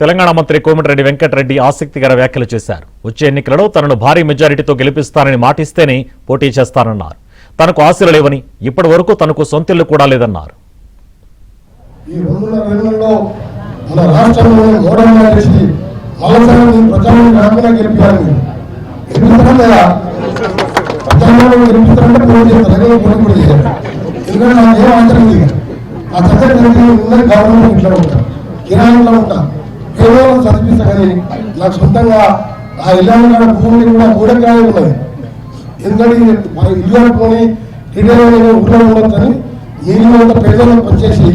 తెలంగాణ మంత్రి కోమటిరెడ్డి వెంకటరెడ్డి ఆసక్తికర వ్యాఖ్యలు చేశారు. వచ్చే ఎన్నికలలో తనను భారీ మెజారిటీతో గెలిపిస్తానని మాటిస్తేనే పోటీ చేస్తానన్నారు. తనకు ఆశలు లేవని, ఇప్పటి వరకు తనకు సొంతిల్లు కూడా లేదన్నారు. ఈ 2002లో మన రాష్ట్రంలోని మోడల్ చేసి మలసని ప్రజలను రాకుండా గెలిపారు. గెలిపిస్తారా ప్రజలను గెలిపిస్తారంటే పోటీ చేస్తారు, పోటీ చేశారు. ఎందుకంటే నాకు ఏం అవసరం లేదు. ఆ చట్టం ఉన్నది గవర్నమెంట్ ఇంట్లో ఉంటా, కిరాణంలో ఉంటా, కేవలం చదివిస్తా. కానీ నాకు సొంతంగా ఆ ఇల్లు భూమిని కూడా మూడకాయ ఉన్నది. ఎందుకంటే ఇల్లు అనుకొని రిటైర్ ఊళ్ళో ఉండొచ్చని నీళ్ళు ఉన్న పేదలను పనిచేసి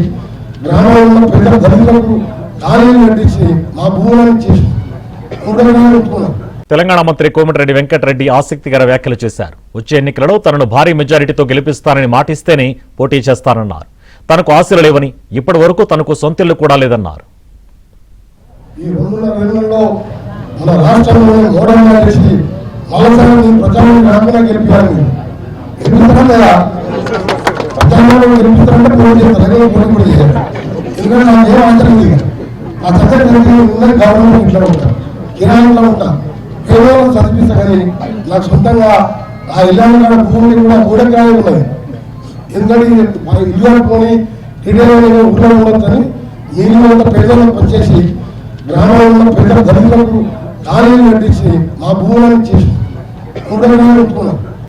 గ్రామంలో ఉన్న పేద దళితులకు ఖాళీలు కట్టించి మా భూములను చేసి ఉంటున్నాం. తెలంగాణ మంత్రి కోమటిరెడ్డి వెంకటరెడ్డి ఆసక్తికర వ్యాఖ్యలు చేశారు. వచ్చే ఎన్నికలలో తనను భారీ మెజారిటీతో గెలిపిస్తానని మాటిస్తేనే పోటీ చేస్తానన్నారు. తనకు ఆశలు లేవని, ఇప్పటి వరకు తనకు సొంతిల్లు కూడా లేదన్నారు. ఈ 2002లో మన రాష్ట్రంలోని మోడల్ చేసి మలసని ప్రజలను రాకుండా గెలిపారు. గెలిపిస్తారా ప్రజలను గెలిపిస్తారంటే పోటీ చేస్తారు, పోటీ చేశారు. ఎందుకంటే నాకు ఏం అవసరం లేదు. ఆ చట్టం ఉన్నది గవర్నమెంట్ ఇంట్లో ఉంటా, కిరాణంలో ఉంటా, కేవలం చదివిస్తా. కానీ నాకు సొంతంగా ఆ ఇల్లు భూమిని కూడా మూడకాయ ఉన్నది. ఎందుకంటే ఇల్లు అనుకొని రిటైర్ ఊళ్ళో ఉండొచ్చని నీళ్ళు ఉన్న పేదలను పనిచేసి గ్రామంలో ఉన్న పేద దళితులకు ఖాళీలు కట్టించి మా భూములను చేసి ఉంటున్నాం.